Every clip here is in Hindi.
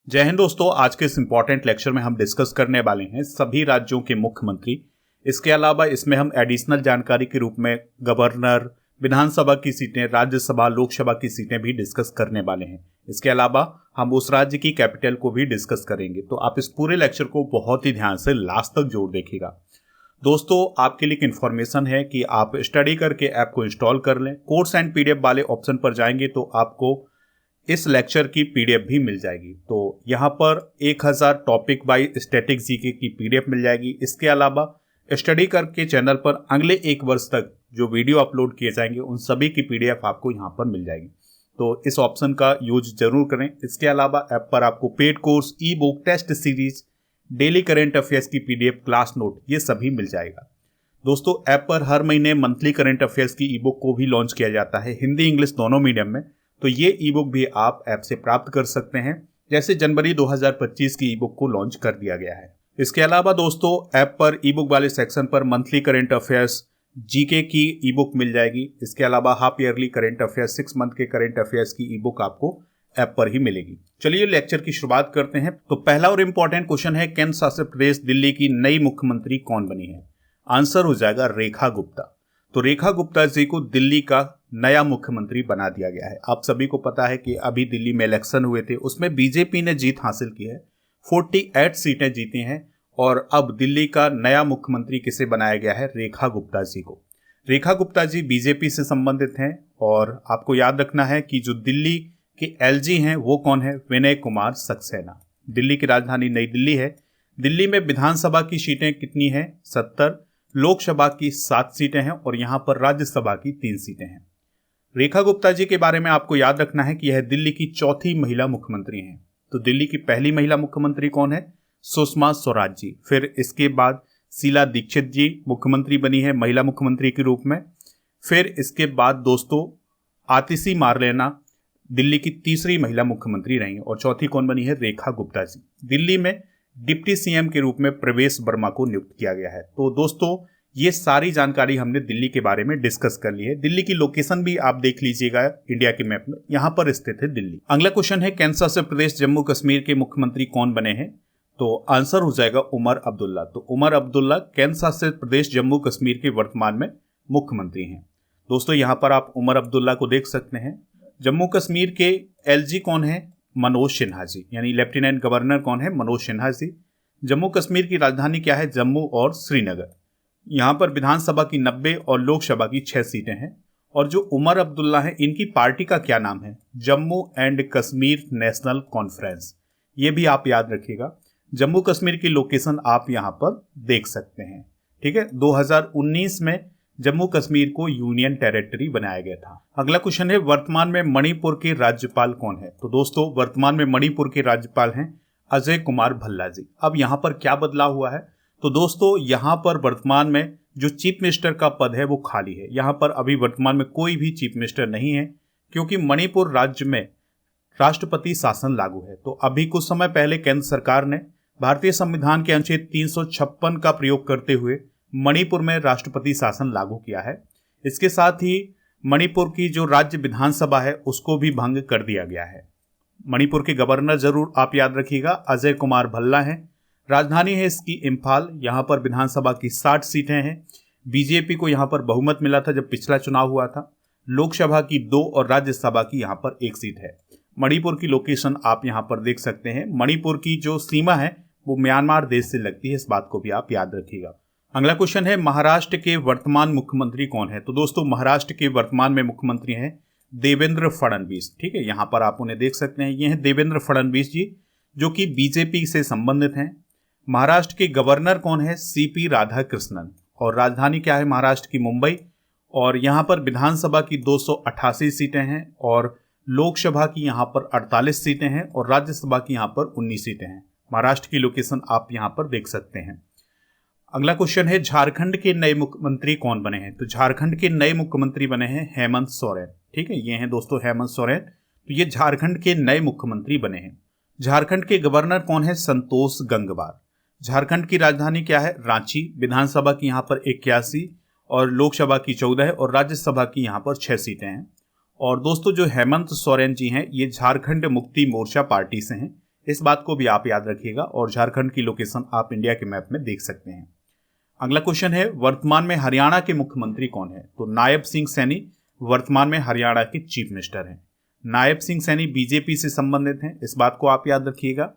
जय हिंद दोस्तों। आज के इस इंपॉर्टेंट लेक्चर में हम डिस्कस करने वाले हैं सभी राज्यों के मुख्यमंत्री। इसके अलावा इसमें हम एडिशनल जानकारी के रूप में गवर्नर, विधानसभा की सीटें, राज्यसभा, लोकसभा की सीटें भी डिस्कस करने वाले हैं। इसके अलावा हम उस राज्य की कैपिटल को भी डिस्कस करेंगे। तो आप इस पूरे लेक्चर को बहुत ही ध्यान से लास्ट तक जरूर देखिएगा। दोस्तों, आपके लिए एक इन्फॉर्मेशन है कि आप स्टडी करके ऐप को इंस्टॉल कर लें। कोर्स एंड पीडीएफ वाले ऑप्शन पर जाएंगे तो आपको इस लेक्चर की पीडीएफ भी मिल जाएगी। तो यहाँ पर 1000 टॉपिक बाय स्टैटिक जीके की पीडीएफ मिल जाएगी। इसके अलावा स्टडी करके चैनल पर अगले 1 वर्ष तक जो वीडियो अपलोड किए जाएंगे उन सभी की पीडीएफ आपको यहाँ पर मिल जाएगी। तो इस ऑप्शन का यूज जरूर करें। इसके अलावा ऐप पर आपको paid course, e book, test series, daily current affairs की पीडीएफ, क्लास नोट, ये सभी मिल जाएगा। दोस्तों, ऐप पर हर महीने मंथली करंट अफेयर्स की ई बुक को भी लॉन्च किया जाता है, हिंदी इंग्लिश दोनों मीडियम में। तो ये ई बुक भी आप ऐप से प्राप्त कर सकते हैं। जैसे जनवरी 2025 की ई बुक को लॉन्च कर दिया गया है। इसके अलावा दोस्तों, ऐप पर ई बुक वाले सेक्शन पर मंथली करंट अफेयर्स, जीके की ई बुक मिल जाएगी। इसके अलावा half yearly current affairs, 6 month के करंट अफेयर्स की ई बुक आपको ऐप पर ही मिलेगी। चलिए लेक्चर की शुरुआत करते हैं। तो पहला और इंपॉर्टेंट क्वेश्चन है, केंद्र शासित प्रदेश दिल्ली की नई मुख्यमंत्री कौन बनी है? आंसर हो जाएगा रेखा गुप्ता। तो रेखा गुप्ता जी को दिल्ली का नया मुख्यमंत्री बना दिया गया है। आप सभी को पता है कि अभी दिल्ली में इलेक्शन हुए थे, उसमें बीजेपी ने जीत हासिल की है, 48 सीटें जीती हैं। और अब दिल्ली का नया मुख्यमंत्री किसे बनाया गया है? रेखा गुप्ता जी को। रेखा गुप्ता जी बीजेपी से संबंधित हैं। और आपको याद रखना है कि जो दिल्ली के एलजी हैं वो कौन है? विनय कुमार सक्सेना। दिल्ली की राजधानी नई दिल्ली है। दिल्ली में विधानसभा की सीटें कितनी हैं? 70, लोकसभा की 7 सीटें हैं और यहां पर राज्यसभा की 3 सीटें हैं। रेखा गुप्ता जी के बारे में आपको याद रखना है कि यह दिल्ली की चौथी महिला मुख्यमंत्री हैं। तो दिल्ली की पहली महिला मुख्यमंत्री कौन है? सुषमा स्वराज जी। फिर इसके बाद शीला दीक्षित जी मुख्यमंत्री बनी है महिला मुख्यमंत्री के रूप में। फिर इसके बाद दोस्तों आतिशी मारलेना दिल्ली की तीसरी महिला मुख्यमंत्री रही और चौथी कौन बनी है? रेखा गुप्ता जी। दिल्ली में डिप्टी सीएम के रूप में प्रवेश वर्मा को नियुक्त किया गया है। तो दोस्तों, ये सारी जानकारी हमने दिल्ली के बारे में डिस्कस कर ली है। दिल्ली की लोकेशन भी आप देख लीजिएगा इंडिया के मैप में, यहाँ पर स्थित है दिल्ली। अगला क्वेश्चन है, केंद्र शासित प्रदेश जम्मू कश्मीर के मुख्यमंत्री कौन बने हैं? तो आंसर हो जाएगा उमर अब्दुल्ला। तो उमर अब्दुल्ला केंद्र शासित प्रदेश जम्मू कश्मीर के वर्तमान में मुख्यमंत्री हैं। दोस्तों, यहाँ पर आप उमर अब्दुल्ला को देख सकते हैं। जम्मू कश्मीर के एलजी कौन है? मनोज सिन्हा जी, यानी लेफ्टिनेंट गवर्नर कौन है? मनोज सिन्हा जी। जम्मू कश्मीर की राजधानी क्या है? जम्मू और श्रीनगर। यहाँ पर विधानसभा की 90 और लोकसभा की 6 सीटें हैं। और जो उमर अब्दुल्ला है, इनकी पार्टी का क्या नाम है? Jammu and Kashmir national conference. ये भी आप याद रखिएगा। जम्मू कश्मीर की लोकेशन आप यहाँ पर देख सकते हैं। ठीक है, 2019 में जम्मू कश्मीर को यूनियन टेरिटरी बनाया गया था। अगला क्वेश्चन है, वर्तमान में मणिपुर के राज्यपाल कौन है? तो दोस्तों, वर्तमान में मणिपुर के राज्यपाल हैं अजय कुमार भल्ला जी। अब यहाँ पर क्या बदलाव हुआ है? तो दोस्तों, यहाँ पर वर्तमान में जो चीफ मिनिस्टर का पद है वो खाली है। यहाँ पर अभी वर्तमान में कोई भी चीफ मिनिस्टर नहीं है, क्योंकि मणिपुर राज्य में राष्ट्रपति शासन लागू है। तो अभी कुछ समय पहले केंद्र सरकार ने भारतीय संविधान के अनुच्छेद 356 का प्रयोग करते हुए मणिपुर में राष्ट्रपति शासन लागू किया है। इसके साथ ही मणिपुर की जो राज्य विधानसभा है उसको भी भंग कर दिया गया है। मणिपुर के गवर्नर जरूर आप याद रखिएगा, अजय कुमार भल्ला हैं। राजधानी है इसकी इम्फाल। यहाँ पर विधानसभा की 60 सीटें हैं। बीजेपी को यहाँ पर बहुमत मिला था जब पिछला चुनाव हुआ था। लोकसभा की 2 और राज्यसभा की यहाँ पर 1 सीट है। मणिपुर की लोकेशन आप यहाँ पर देख सकते हैं। मणिपुर की जो सीमा है वो म्यांमार देश से लगती है, इस बात को भी आप याद रखिएगा। अगला क्वेश्चन है, महाराष्ट्र के वर्तमान मुख्यमंत्री कौन है? तो दोस्तों, महाराष्ट्र के वर्तमान में मुख्यमंत्री हैं देवेंद्र फडणवीस। ठीक है, यहाँ पर आप उन्हें देख सकते हैं। ये हैं देवेंद्र फडणवीस जी, जो कि बीजेपी से संबंधित हैं। महाराष्ट्र के गवर्नर कौन है? सीपी राधाकृष्णन। और राजधानी क्या है महाराष्ट्र की? मुंबई। और यहाँ पर विधानसभा की 288 सीटें हैं और लोकसभा की यहाँ पर 48 सीटें हैं और राज्यसभा की यहाँ पर 19 सीटें हैं। महाराष्ट्र की लोकेशन आप यहाँ पर देख सकते हैं। अगला क्वेश्चन है, झारखंड के नए मुख्यमंत्री कौन बने हैं? तो झारखंड के नए मुख्यमंत्री बने हैं हेमंत सोरेन। ठीक है, ये हैं दोस्तों हेमंत सोरेन। तो ये झारखंड के नए मुख्यमंत्री बने हैं। झारखंड के गवर्नर कौन है? संतोष गंगवार। झारखंड की राजधानी क्या है? रांची। विधानसभा की यहाँ पर 81 और लोकसभा की 14 और राज्यसभा की यहाँ पर 6 सीटें हैं। और दोस्तों, जो हेमंत सोरेन जी हैं ये झारखंड मुक्ति मोर्चा पार्टी से हैं। इस बात को भी आप याद रखिएगा, और झारखंड की लोकेशन आप इंडिया के मैप में देख सकते हैं। अगला क्वेश्चन है, वर्तमान में हरियाणा के मुख्यमंत्री कौन है? तो नायब सिंह सैनी वर्तमान में हरियाणा के चीफ मिनिस्टर हैं। नायब सिंह सैनी बीजेपी से संबंधित हैं, इस बात को आप याद रखिएगा।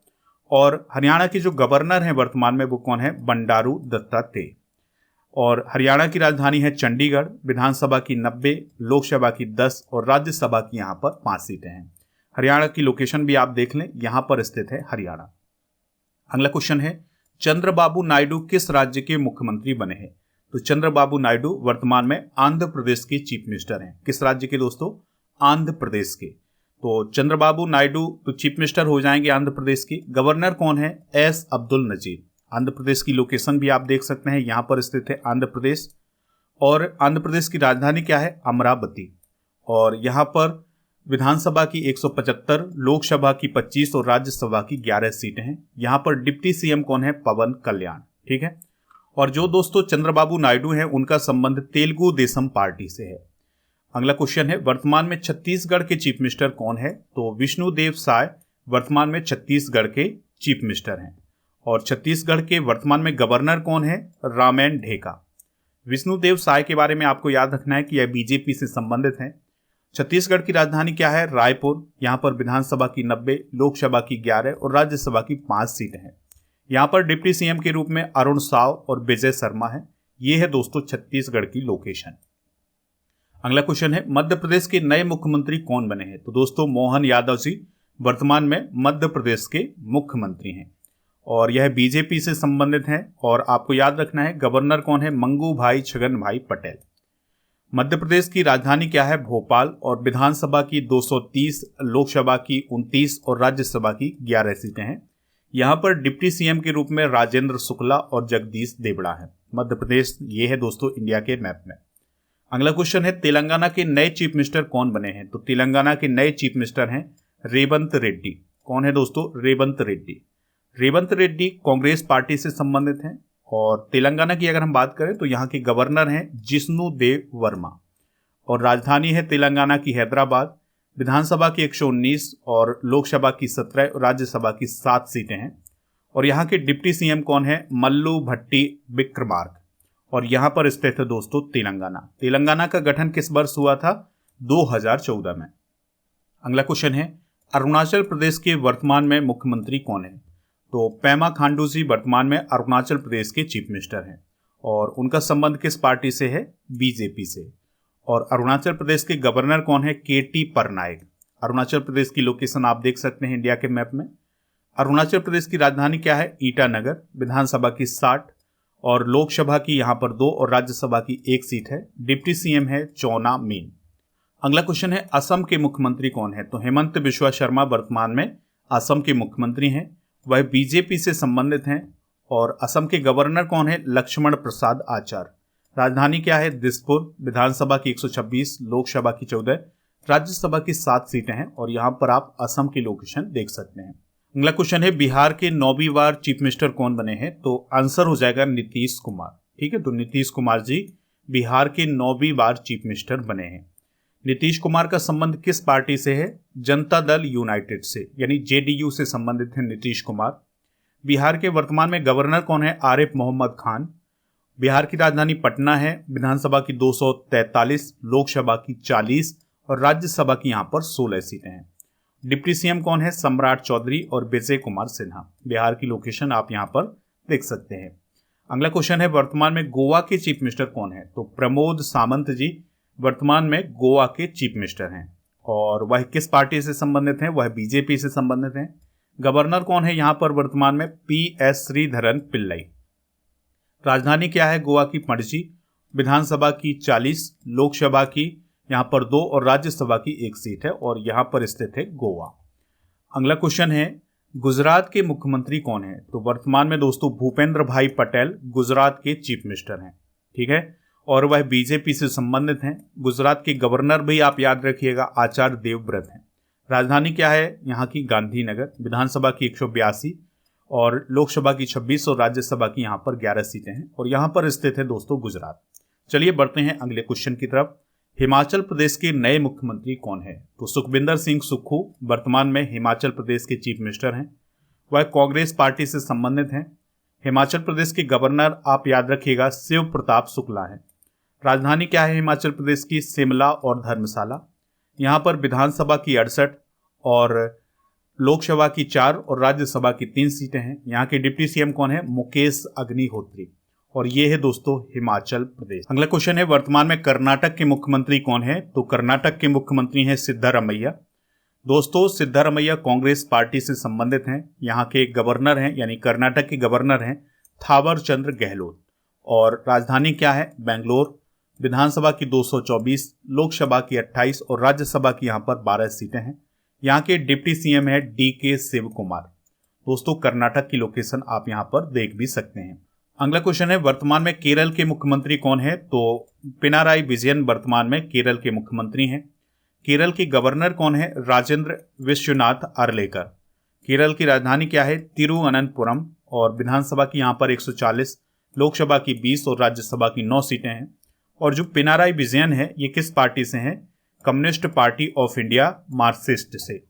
और हरियाणा के जो गवर्नर हैं वर्तमान में वो कौन है? बंडारू दत्तात्रेय। और हरियाणा की राजधानी है चंडीगढ़। विधानसभा की 90, लोकसभा की 10 और राज्यसभा की यहाँ पर 5 सीटें हैं। हरियाणा की लोकेशन भी आप देख लें, यहाँ पर स्थित है हरियाणा। अगला क्वेश्चन है, चंद्रबाबू नायडू किस राज्य के मुख्यमंत्री बने हैं? तो चंद्रबाबू नायडू वर्तमान में आंध्र प्रदेश के चीफ मिनिस्टर हैं। किस राज्य के दोस्तों? आंध्र प्रदेश के। तो चंद्रबाबू नायडू तो चीफ मिनिस्टर हो जाएंगे आंध्र प्रदेश के। गवर्नर कौन है? एस अब्दुल नजीर। आंध्र प्रदेश की लोकेशन भी आप देख सकते हैं, यहाँ पर स्थित है आंध्र प्रदेश। और आंध्र प्रदेश की राजधानी क्या है? अमरावती। और यहाँ पर विधानसभा की 175, लोकसभा की 25 और राज्यसभा की 11 सीटें हैं। यहाँ पर डिप्टी सीएम कौन है? पवन कल्याण। ठीक है। और जो दोस्तों चंद्रबाबू नायडू हैं उनका संबंध तेलुगु देशम पार्टी से है। अगला क्वेश्चन है, वर्तमान में छत्तीसगढ़ के चीफ मिनिस्टर कौन है? तो विष्णुदेव साय वर्तमान में छत्तीसगढ़ के चीफ मिनिस्टर हैं। और छत्तीसगढ़ के वर्तमान में गवर्नर कौन है? रामेन ढेका। विष्णुदेव साय के बारे में आपको याद रखना है कि यह बीजेपी से संबंधित हैं। छत्तीसगढ़ की राजधानी क्या है? रायपुर। यहाँ पर विधानसभा की 90, लोकसभा की 11 और राज्यसभा की 5 सीटें हैं। यहाँ पर डिप्टी सीएम के रूप में अरुण साव और विजय शर्मा है। ये है दोस्तों छत्तीसगढ़ की लोकेशन। अगला क्वेश्चन है, मध्य प्रदेश के नए मुख्यमंत्री कौन बने हैं? तो दोस्तों मोहन यादव जी वर्तमान में मध्य प्रदेश के मुख्यमंत्री हैं और यह बीजेपी से संबंधित हैं। और आपको याद रखना है गवर्नर कौन है? मंगू भाई छगन भाई पटेल। मध्य प्रदेश की राजधानी क्या है? भोपाल। और विधानसभा की 230, लोकसभा की 29 और राज्यसभा की 11 सीटें हैं। यहाँ पर डिप्टी सीएम के रूप में राजेंद्र शुक्ला और जगदीश देवड़ा है। मध्य प्रदेश ये है दोस्तों इंडिया के मैप में। अगला क्वेश्चन है, तेलंगाना के नए चीफ मिनिस्टर कौन बने हैं? तो तेलंगाना के नए चीफ मिनिस्टर हैं रेवंत रेड्डी। कौन है दोस्तों? रेवंत रेड्डी। रेवंत रेड्डी कांग्रेस पार्टी से संबंधित हैं। और तेलंगाना की अगर हम बात करें तो यहाँ के गवर्नर हैं जिष्णु देव वर्मा। और राजधानी है तेलंगाना की हैदराबाद। विधानसभा की 119 और लोकसभा की 17 और राज्यसभा की 7 सीटें हैं। और यहाँ के डिप्टी सीएम कौन है? मल्लू भट्टी विक्रमार्क। और यहाँ पर स्थित है दोस्तों तेलंगाना। तेलंगाना का गठन किस वर्ष हुआ था? 2014 में। अगला क्वेश्चन है, अरुणाचल प्रदेश के वर्तमान में मुख्यमंत्री कौन है? तो पेमा खांडू जी वर्तमान में अरुणाचल प्रदेश के चीफ मिनिस्टर हैं और उनका संबंध किस पार्टी से है? बीजेपी से। और अरुणाचल प्रदेश के गवर्नर कौन है? केटी परनायक। अरुणाचल प्रदेश की लोकेशन आप देख सकते हैं इंडिया के मैप में। अरुणाचल प्रदेश की राजधानी क्या है? ईटानगर। विधानसभा की 60 और लोकसभा की यहाँ पर 2 और राज्यसभा की 1 सीट है। डिप्टी सीएम है चौना मीन। अगला क्वेश्चन है, असम के मुख्यमंत्री कौन है? तो हेमंत बिश्वा शर्मा वर्तमान में असम के मुख्यमंत्री हैं। वह बीजेपी से संबंधित हैं। और असम के गवर्नर कौन है? लक्ष्मण प्रसाद आचार्य। राजधानी क्या है? दिसपुर। विधानसभा की 126, लोकसभा की 14, राज्यसभा की 7 सीटें हैं। और यहाँ पर आप असम की लोकेशन देख सकते हैं। अगला क्वेश्चन है, बिहार के 9वीं बार चीफ मिनिस्टर कौन बने हैं? तो आंसर हो जाएगा नीतीश कुमार। ठीक है, तो नीतीश कुमार जी बिहार के 9वीं बार चीफ मिनिस्टर बने हैं। नीतीश कुमार का संबंध किस पार्टी से है? जनता दल यूनाइटेड से, यानी जेडीयू से संबंधित है नीतीश कुमार। बिहार के वर्तमान में गवर्नर कौन है? आरिफ मोहम्मद खान। बिहार की राजधानी पटना है। विधानसभा की 243, लोकसभा की 40 और राज्यसभा की यहाँ पर 16 सीटें हैं। डिप्टी सीएम कौन है? सम्राट चौधरी और विजय कुमार सिन्हा। बिहार की लोकेशन आप यहाँ पर देख सकते हैं। अगला क्वेश्चन है, वर्तमान में गोवा के चीफ मिनिस्टर कौन है? तो प्रमोद सावंत जी वर्तमान में गोवा के चीफ मिनिस्टर हैं। और वह किस पार्टी से संबंधित हैं? वह बीजेपी से संबंधित हैं। गवर्नर कौन है यहाँ पर वर्तमान में? PS श्रीधरन पिल्लई। राजधानी क्या है गोवा की? पणजी। विधानसभा की 40, लोकसभा की यहाँ पर 2 और राज्यसभा की 1 सीट है। और यहाँ पर स्थित है गोवा। अगला क्वेश्चन है, गुजरात के मुख्यमंत्री कौन है? तो वर्तमान में दोस्तों भूपेंद्र भाई पटेल गुजरात के चीफ मिनिस्टर हैं। ठीक है, और वह बीजेपी से संबंधित हैं। गुजरात के गवर्नर भी आप याद रखिएगा आचार्य देवव्रत हैं। राजधानी क्या है यहाँ की? गांधीनगर। विधानसभा की 182 और लोकसभा की 26 और राज्यसभा की यहाँ पर 11 सीटें हैं। और यहाँ पर स्थित है दोस्तों गुजरात। चलिए बढ़ते हैं अगले क्वेश्चन की तरफ। हिमाचल प्रदेश के नए मुख्यमंत्री कौन है? तो सुखविंदर सिंह सुक्खू वर्तमान में हिमाचल प्रदेश के चीफ मिनिस्टर हैं। वह कांग्रेस पार्टी से संबंधित हैं। हिमाचल प्रदेश के गवर्नर आप याद रखिएगा शिव प्रताप शुक्ला है। राजधानी क्या है हिमाचल प्रदेश की? शिमला और धर्मशाला। यहाँ पर विधानसभा की 68 और लोकसभा की 4 और राज्यसभा की 3 सीटें हैं। यहाँ के डिप्टी सीएम कौन है? मुकेश अग्निहोत्री। और ये है दोस्तों हिमाचल प्रदेश। अगला क्वेश्चन है वर्तमान में कर्नाटक के मुख्यमंत्री कौन है? तो कर्नाटक के मुख्यमंत्री हैं सिद्धारमैया। दोस्तों सिद्धारमैया कांग्रेस पार्टी से संबंधित हैं। यहाँ के गवर्नर हैं यानी कर्नाटक के गवर्नर हैं थावर चंद्र गहलोत। और राजधानी क्या है? बेंगलोर। विधानसभा की 224, लोकसभा की 28 और राज्यसभा की यहाँ पर 12 सीटें हैं। यहाँ के डिप्टी सीएम है DK शिव कुमार। दोस्तों कर्नाटक की लोकेशन आप यहाँ पर देख भी सकते हैं। अगला क्वेश्चन है वर्तमान में केरल के मुख्यमंत्री कौन है? तो पिनाराई विजयन वर्तमान में केरल के मुख्यमंत्री हैं। केरल के गवर्नर कौन है? राजेंद्र विश्वनाथ अर्लेकर। केरल की राजधानी क्या है? तिरुवनंतपुरम। और विधानसभा की यहाँ पर 140, लोकसभा की 20 और राज्यसभा की 9 सीटें हैं। और जो पिनाराई विजयन है ये किस पार्टी से हैं? Communist party of India Marxist से।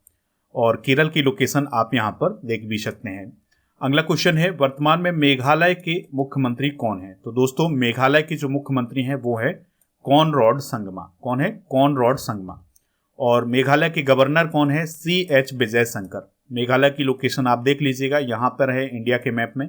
और केरल की लोकेशन आप यहाँ पर देख भी सकते हैं। अगला क्वेश्चन है वर्तमान में मेघालय के मुख्यमंत्री कौन है? तो दोस्तों मेघालय के जो मुख्यमंत्री हैं वो है कॉनरैड संगमा। कौन है? कॉनरैड संगमा। और मेघालय के गवर्नर कौन है? CH विजयशंकर। मेघालय की लोकेशन आप देख लीजिएगा, यहाँ पर है इंडिया के मैप में।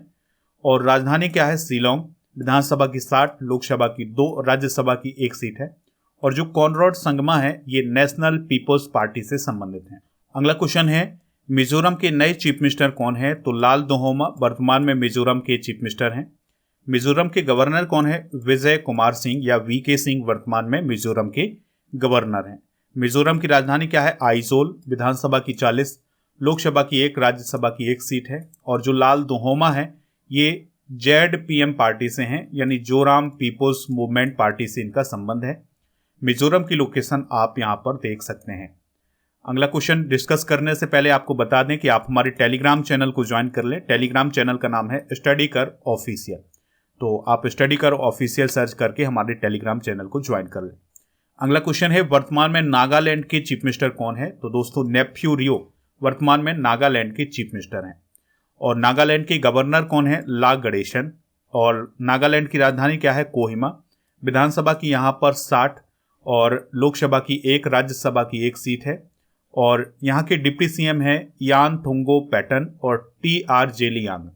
और राजधानी क्या है? शिलोंग। विधानसभा की 60, लोकसभा की 2 और राज्यसभा की 1 सीट है। और जो कॉनरैड संगमा है ये नेशनल पीपल्स पार्टी से संबंधित हैं। अगला क्वेश्चन है मिजोरम के नए चीफ मिनिस्टर कौन है? तो लाल दोहोमा वर्तमान में मिजोरम के चीफ मिनिस्टर हैं। मिजोरम के गवर्नर कौन है? विजय कुमार सिंह या VK सिंह वर्तमान में मिजोरम के गवर्नर हैं। मिजोरम की राजधानी क्या है? आइजोल। विधानसभा की 40, लोकसभा की 1, राज्यसभा की 1 सीट है। और जो लाल दोहोमा है ये ZPM पार्टी से हैं यानी जोराम पीपल्स मूवमेंट पार्टी से इनका संबंध है। मिजोरम की लोकेशन आप यहाँ पर देख सकते हैं। अगला क्वेश्चन डिस्कस करने से पहले आपको बता दें कि आप हमारे टेलीग्राम चैनल को ज्वाइन कर लें। टेलीग्राम चैनल का नाम है स्टडी कर ऑफिशियल। तो आप स्टडी कर ऑफिशियल सर्च करके हमारे टेलीग्राम चैनल को ज्वाइन कर लें। अगला क्वेश्चन है वर्तमान में नागालैंड के चीफ मिनिस्टर कौन है? तो दोस्तों नेफ्यू रियो वर्तमान में नागालैंड के चीफ मिनिस्टर हैं। और नागालैंड के गवर्नर कौन है? ला गणेशन। और नागालैंड की राजधानी क्या है? कोहिमा। विधानसभा की यहाँ पर 60 और लोकसभा की 1, राज्यसभा की 1 सीट है। और यहाँ के डिप्टी सीएम है यान थोंगो पैटन और TR जेलियांग।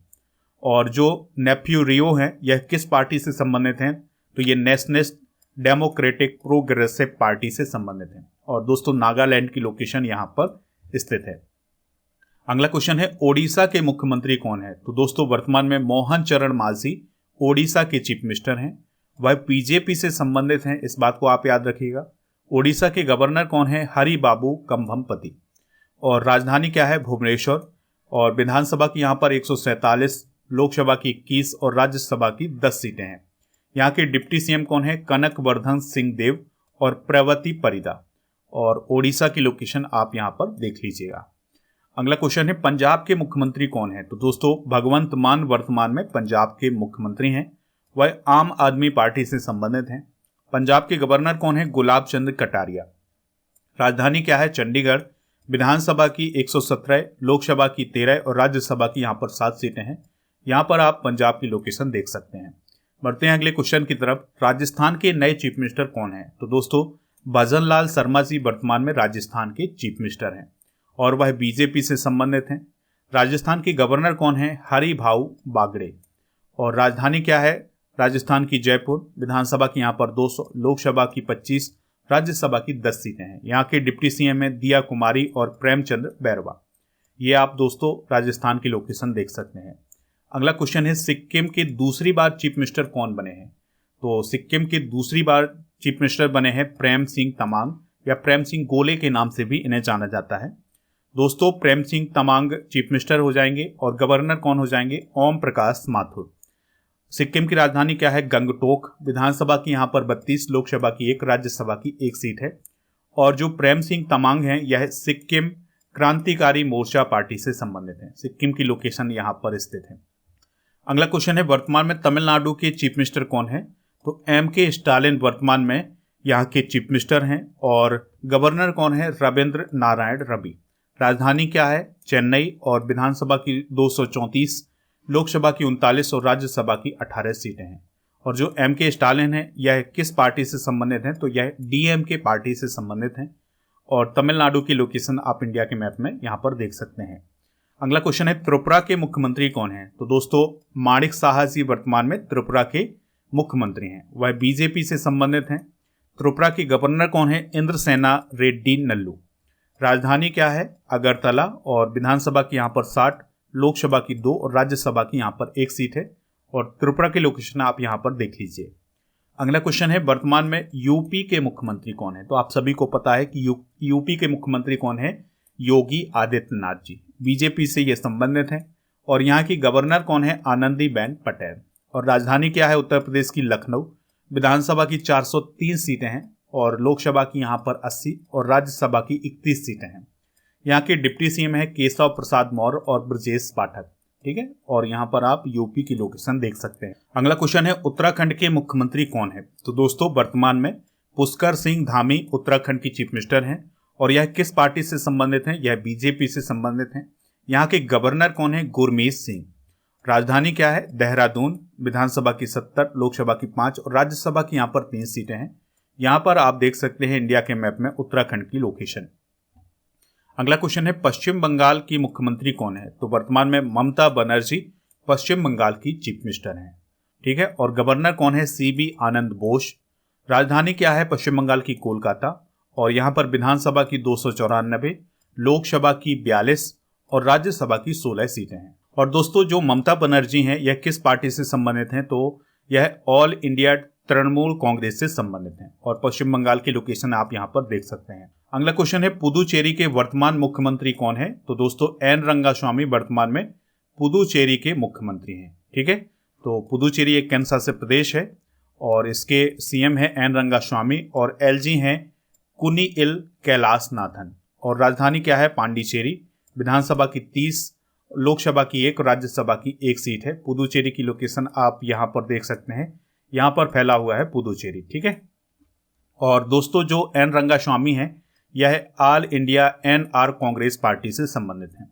और जो नेफ्यू रियो हैं यह किस पार्टी से संबंधित हैं? तो ये नेशनलिस्ट डेमोक्रेटिक प्रोग्रेसिव पार्टी से संबंधित हैं। और दोस्तों नागालैंड की लोकेशन यहाँ पर स्थित है। अगला क्वेश्चन है ओडिशा के मुख्यमंत्री कौन है? तो दोस्तों वर्तमान में मोहन चरण मांझी ओडिशा के चीफ मिनिस्टर हैं। वह BJP से संबंधित हैं, इस बात को आप याद रखिएगा। ओडिशा के गवर्नर कौन है? हरिबाबू कंभमपति। और राजधानी क्या है? भुवनेश्वर। और विधानसभा की यहाँ पर 147, लोकसभा की 21 और राज्यसभा की 10 सीटें हैं। यहाँ के डिप्टी सीएम कौन है? कनकवर्धन सिंह देव और प्रवती परिदा। और ओडिशा की लोकेशन आप यहाँ पर देख लीजिएगा। अगला क्वेश्चन है पंजाब के मुख्यमंत्री कौन है? तो दोस्तों भगवंत मान वर्तमान में पंजाब के मुख्यमंत्री हैं। वह आम आदमी पार्टी से संबंधित हैं। पंजाब के गवर्नर कौन है? गुलाब चंद कटारिया। राजधानी क्या है? चंडीगढ़। विधानसभा की 117, लोकसभा की 13 और राज्यसभा की यहाँ पर 7 सीटें हैं। यहाँ पर आप पंजाब की लोकेशन देख सकते हैं। बढ़ते हैं अगले क्वेश्चन की तरफ। राजस्थान के नए चीफ मिनिस्टर कौन है? तो दोस्तों भजन लाल शर्मा जी वर्तमान में राजस्थान के चीफ मिनिस्टर हैं और वह BJP से संबंधित हैं। राजस्थान के गवर्नर कौन है? हरिभाऊ बागड़े। और राजधानी क्या है? राजस्थान की जयपुर। विधानसभा की यहाँ पर 200, लोकसभा की 25, राज्यसभा की 10 सीटें हैं। यहाँ के डिप्टी सीएम है दिया कुमारी और प्रेमचंद बैरवा। ये आप दोस्तों राजस्थान की लोकेशन देख सकते हैं। अगला क्वेश्चन है सिक्किम के दूसरी बार चीफ मिनिस्टर कौन बने हैं? तो सिक्किम के दूसरी बार चीफ मिनिस्टर बने हैं प्रेम सिंह तमांग या प्रेम सिंह गोले के नाम से भी इन्हें जाना जाता है। दोस्तों प्रेम सिंह तमांग चीफ मिनिस्टर हो जाएंगे और गवर्नर कौन हो जाएंगे? ओम प्रकाश माथुर। सिक्किम की राजधानी क्या है? गंगटोक। विधानसभा की यहाँ पर 32, लोकसभा की 1, राज्यसभा की 1 सीट है। और जो प्रेम सिंह तमांग हैं यह सिक्किम क्रांतिकारी मोर्चा पार्टी से संबंधित हैं। सिक्किम की लोकेशन यहाँ पर स्थित है। अगला क्वेश्चन है वर्तमान में तमिलनाडु के चीफ मिनिस्टर कौन है? तो MK स्टालिन वर्तमान में यहाँ के चीफ मिनिस्टर हैं और गवर्नर कौन है? रविंद्र नारायण रवि। राजधानी क्या है? चेन्नई। और विधानसभा की 234, लोकसभा की 39 और राज्यसभा की 18 सीटें हैं। और जो M.K. स्टालिन है यह किस पार्टी से संबंधित हैं? तो यह DMK पार्टी से संबंधित हैं। और तमिलनाडु की लोकेशन आप इंडिया के मैप में यहाँ पर देख सकते हैं। अगला क्वेश्चन है, त्रिपुरा के मुख्यमंत्री कौन है? तो दोस्तों माणिक साहा जी वर्तमान में त्रिपुरा के मुख्यमंत्री हैं, वह BJP से संबंधित हैं। त्रिपुरा के गवर्नर कौन है? इंद्रसेना रेड्डी नल्लू। राजधानी क्या है? अगरतला। और विधानसभा की यहाँ पर 60, लोकसभा की 2 और राज्यसभा की यहाँ पर 1 सीट है। और त्रिपुरा की लोकेशन आप यहाँ पर देख लीजिए। अगला क्वेश्चन है, वर्तमान में यूपी के मुख्यमंत्री कौन है? तो आप सभी को पता है कि यूपी के मुख्यमंत्री कौन है? योगी आदित्यनाथ जी, BJP से ये संबंधित हैं। और यहाँ की गवर्नर कौन है? आनंदीबेन पटेल। और राजधानी क्या है? उत्तर प्रदेश की लखनऊ। विधानसभा की 403 सीटें हैं और लोकसभा की यहाँ पर 80 और राज्यसभा की 31 सीटें हैं। यहाँ के डिप्टी CM है केशव प्रसाद मौर्य और ब्रजेश पाठक। ठीक है, और यहाँ पर आप यूपी की लोकेशन देख सकते हैं। अगला क्वेश्चन है, उत्तराखंड के मुख्यमंत्री कौन है? तो दोस्तों वर्तमान में पुष्कर सिंह धामी उत्तराखंड की चीफ मिनिस्टर हैं। और यह किस पार्टी से संबंधित हैं? यह BJP से संबंधित हैं। यहाँ के गवर्नर कौन है? गुरमीत सिंह। राजधानी क्या है? देहरादून। विधानसभा की 70, लोकसभा की 5 और राज्यसभा की यहाँ पर 3 सीटें हैं। यहाँ पर आप देख सकते हैं इंडिया के मैप में उत्तराखंड की लोकेशन। अगला क्वेश्चन है, पश्चिम बंगाल की मुख्यमंत्री कौन है? तो वर्तमान में ममता बनर्जी पश्चिम बंगाल की चीफ मिनिस्टर हैं। ठीक है, और गवर्नर कौन है? CB आनंद बोस। राजधानी क्या है? पश्चिम बंगाल की कोलकाता। और यहाँ पर विधानसभा की 294, लोकसभा की 42 और राज्यसभा की 16 सीटें हैं। और दोस्तों जो ममता बनर्जी हैं यह किस पार्टी से संबंधित हैं? तो यह ऑल इंडिया तृणमूल कांग्रेस से संबंधित हैं। और पश्चिम बंगाल की लोकेशन आप यहाँ पर देख सकते हैं। अगला क्वेश्चन है, पुदुचेरी के वर्तमान मुख्यमंत्री कौन है? तो दोस्तों एन रंगास्वामी वर्तमान में पुदुचेरी के मुख्यमंत्री हैं। ठीक है, तो पुदुचेरी एक केंद्र शासित प्रदेश है और इसके CM है एन रंगास्वामी और LG हैं कुनिल कैलाशनाथन। और राजधानी क्या है? पांडिचेरी। विधानसभा की 30, लोकसभा की 1 और राज्यसभा की 1 सीट है। पुदुचेरी की लोकेशन आप यहाँ पर देख सकते हैं, यहाँ पर फैला हुआ है पुदुचेरी। ठीक है, और दोस्तों जो एन रंगास्वामी है यह all India NR Congress party से संबंधित है।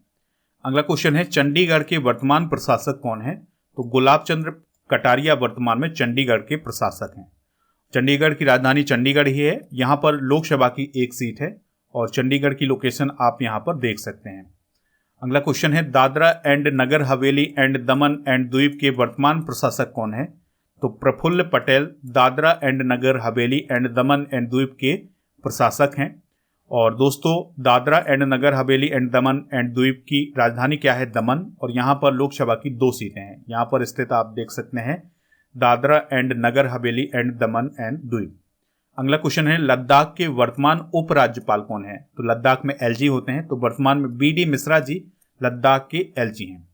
अगला क्वेश्चन है, चंडीगढ़ के वर्तमान प्रशासक कौन है? तो गुलाब चंद्र कटारिया वर्तमान में चंडीगढ़ के प्रशासक हैं। चंडीगढ़ की राजधानी चंडीगढ़ ही है। यहाँ पर लोकसभा की 1 सीट है और चंडीगढ़ की लोकेशन आप यहाँ पर देख सकते हैं। अगला क्वेश्चन है, Dadra and Nagar Haveli and Daman and द्वीप के वर्तमान प्रशासक कौन है? तो Praful Patel Dadra and Nagar Haveli and Daman and द्वीप के प्रशासक हैं। और दोस्तों Dadra and Nagar Haveli and Daman and द्वीप की राजधानी क्या है? दमन। और यहाँ पर लोकसभा की 2 सीटें हैं। यहाँ पर स्थित आप देख सकते हैं Dadra and Nagar Haveli and Daman and द्वीप। अगला क्वेश्चन है, लद्दाख के वर्तमान उपराज्यपाल कौन है? तो लद्दाख में LG होते हैं, तो वर्तमान में BD मिश्रा जी लद्दाख के LG हैं।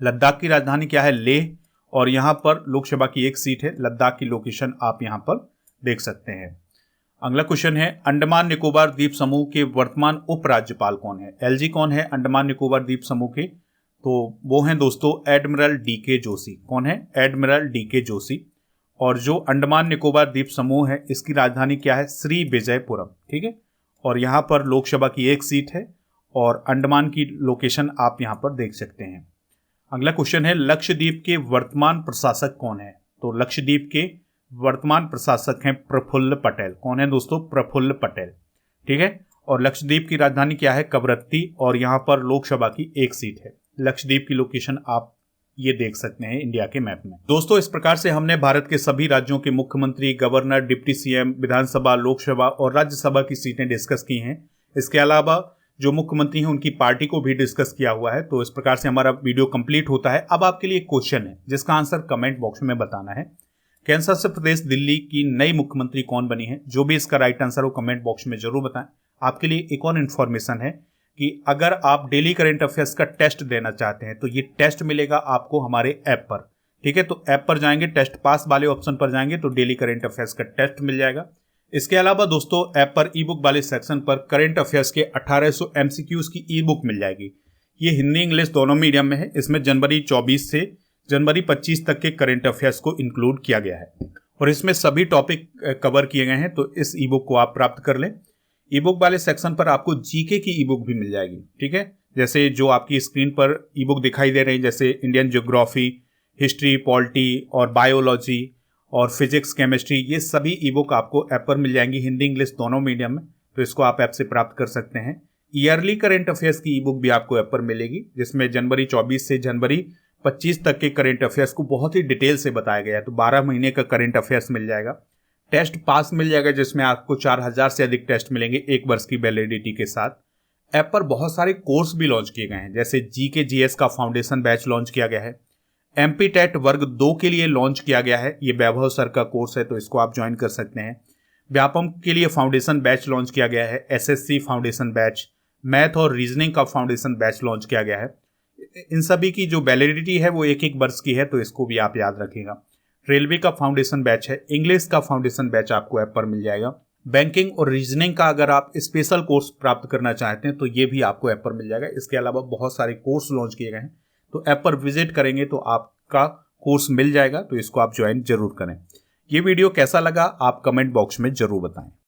लद्दाख की राजधानी क्या है? लेह। और यहाँ पर लोकसभा की 1 सीट है। लद्दाख की लोकेशन आप यहाँ पर देख सकते हैं। अगला क्वेश्चन है, अंडमान निकोबार द्वीप समूह के वर्तमान उपराज्यपाल कौन है? LG कौन है अंडमान निकोबार द्वीप समूह के? तो वो हैं दोस्तों एडमिरल DK जोशी। कौन है? Admiral DK Joshi. और जो अंडमान निकोबार द्वीप समूह है इसकी राजधानी क्या है? श्री विजयपुरम। ठीक है, और यहाँ पर लोकसभा की 1 सीट है और अंडमान की लोकेशन आप यहाँ पर देख सकते हैं। अगला क्वेश्चन है, लक्षद्वीप के वर्तमान प्रशासक कौन है? तो लक्षद्वीप के वर्तमान प्रशासक हैं प्रफुल्ल पटेल। कौन है दोस्तों? प्रफुल्ल पटेल। ठीक है, और लक्षद्वीप की राजधानी क्या है? कवरत्ती। और यहाँ पर लोकसभा की 1 सीट है। लक्षद्वीप की लोकेशन आप ये देख सकते हैं इंडिया के मैप में। दोस्तों इस प्रकार से हमने भारत के सभी राज्यों के मुख्यमंत्री, गवर्नर, डिप्टी CM, विधानसभा, लोकसभा और राज्यसभा की सीटें डिस्कस की हैं। इसके अलावा जो मुख्यमंत्री हैं उनकी पार्टी को भी डिस्कस किया हुआ है। तो इस प्रकार से हमारा वीडियो कंप्लीट होता है। अब आपके लिए एक क्वेश्चन है जिसका आंसर कमेंट बॉक्स में बताना है। केंद्र शासित प्रदेश दिल्ली की नई मुख्यमंत्री कौन बनी है? जो भी इसका राइट आंसर हो कमेंट बॉक्स में जरूर बताएं। आपके लिए एक और इन्फॉर्मेशन है कि अगर आप डेली करंट अफेयर्स का टेस्ट देना चाहते हैं तो ये टेस्ट मिलेगा आपको हमारे ऐप पर। ठीक है, तो ऐप पर जाएंगे, टेस्ट पास वाले ऑप्शन पर जाएंगे तो डेली करंट अफेयर्स का टेस्ट मिल जाएगा। इसके अलावा दोस्तों ऐप पर ई बुक वाले सेक्शन पर करंट अफेयर्स के 1800 MCQs की ई बुक मिल जाएगी। ये हिंदी इंग्लिश दोनों मीडियम में है। इसमें जनवरी 24 से जनवरी 25 तक के करंट अफेयर्स को इंक्लूड किया गया है और इसमें सभी टॉपिक कवर किए गए हैं। तो इस ई बुक को आप प्राप्त कर लें। ई बुक वाले सेक्शन पर आपको जीके की ई बुक भी मिल जाएगी, ठीक है। जैसे जो आपकी स्क्रीन पर ई बुक दिखाई दे रही है, जैसे इंडियन ज्योग्राफी, हिस्ट्री, पॉलिटी और बायोलॉजी और फिजिक्स, केमिस्ट्री, ये सभी ई बुक आपको ऐप पर मिल जाएंगी, हिंदी इंग्लिश दोनों मीडियम में। तो इसको आप ऐप से प्राप्त कर सकते हैं। ईयरली करंट अफेयर्स की ई बुक भी आपको ऐप पर मिलेगी, जिसमें जनवरी 24 से जनवरी 25 तक के करंट अफेयर्स को बहुत ही डिटेल से बताया गया है। तो 12 महीने का करंट अफेयर्स मिल जाएगा। टेस्ट पास मिल जाएगा, जिसमें आपको 4000 से अधिक टेस्ट मिलेंगे 1 वर्ष की वैलिडिटी के साथ। ऐप पर बहुत सारे कोर्स भी लॉन्च किए गए हैं, जैसे जीके जीएस का फाउंडेशन बैच लॉन्च किया गया है। एमपी टेट वर्ग 2 के लिए लॉन्च किया गया है, ये वैभव सर का कोर्स है, तो इसको आप ज्वाइन कर सकते हैं। व्यापम के लिए फाउंडेशन बैच लॉन्च किया गया है, एसएससी फाउंडेशन बैच, मैथ और रीजनिंग का फाउंडेशन बैच लॉन्च किया गया है। इन सभी की जो वैलिडिटी है वो 1-1 वर्ष की है, तो इसको भी आप याद रखिएगा। रेलवे का फाउंडेशन बैच है, इंग्लिश का फाउंडेशन बैच आपको ऐप पर मिल जाएगा। बैंकिंग और रीजनिंग का अगर आप स्पेशल कोर्स प्राप्त करना चाहते हैं तो ये भी आपको ऐप पर मिल जाएगा। इसके अलावा बहुत सारे कोर्स लॉन्च किए गए हैं, तो ऐप पर विजिट करेंगे तो आपका कोर्स मिल जाएगा, तो इसको आप ज्वाइन जरूर करें। ये वीडियो कैसा लगा आप कमेंट बॉक्स में जरूर बताएं।